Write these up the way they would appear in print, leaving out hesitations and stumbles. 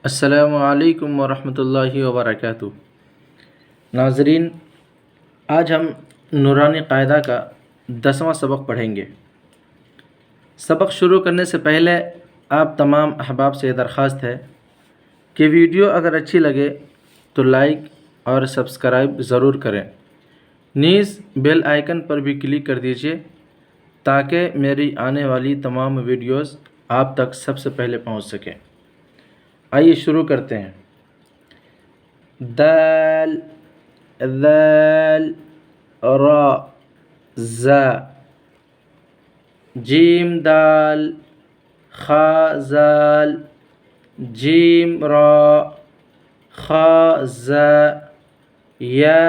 अस्सलामु अलैकुम वरहमतुल्लाहि वबरकातुहू। नाज़रीन, आज हम नूरानी क़ायदा का 10वां सबक पढ़ेंगे। सबक शुरू करने से पहले आप तमाम अहबाब से दरख्वास्त है कि वीडियो अगर अच्छी लगे तो लाइक और सब्सक्राइब ज़रूर करें। नीज़ बेल आइकन पर भी क्लिक कर दीजिए ताकि मेरी आने वाली तमाम वीडियोस आप तक सबसे पहले पहुंच सकें। आइए शुरू करते हैं। दाल, ज़ाल, रा, ज़ा, जीम दाल, खा ज़ाल, जीम रा, खा ज़ा, या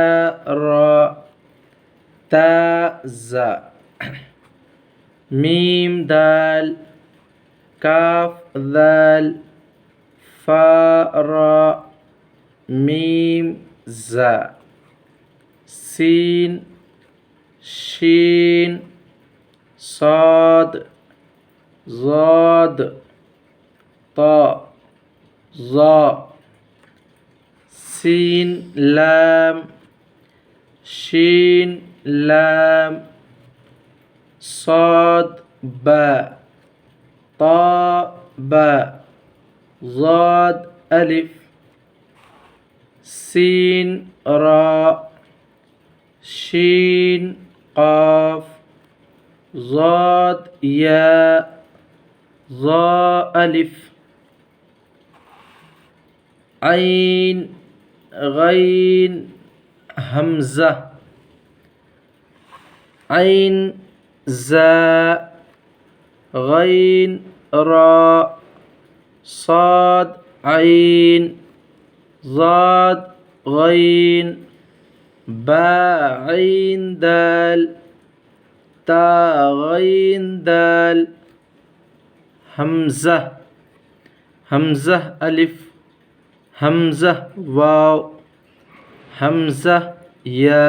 रा, ता ज़ा, मीम दाल, काफ ज़ाल, फा रा, मीम ज़ा, सीन, शीन, साद, ज़ाद, ता, ज़ा, सीन लाम, शीन लाम, साद बा, ता बा, ज़ाद अलिफ, सीन रा, शीन क़ाफ, ज़ाद या, ज़ा अलिफ, ऐन, गैन, हमज़ा, ऐन ज़ा, गैन रा, साद ऐन, ज़ाद गैन, बा ऐन दाल, ता गैन दाल, हमज़ा, हमज़ा अलिफ, हमज़ा वाव, हमज़ा या,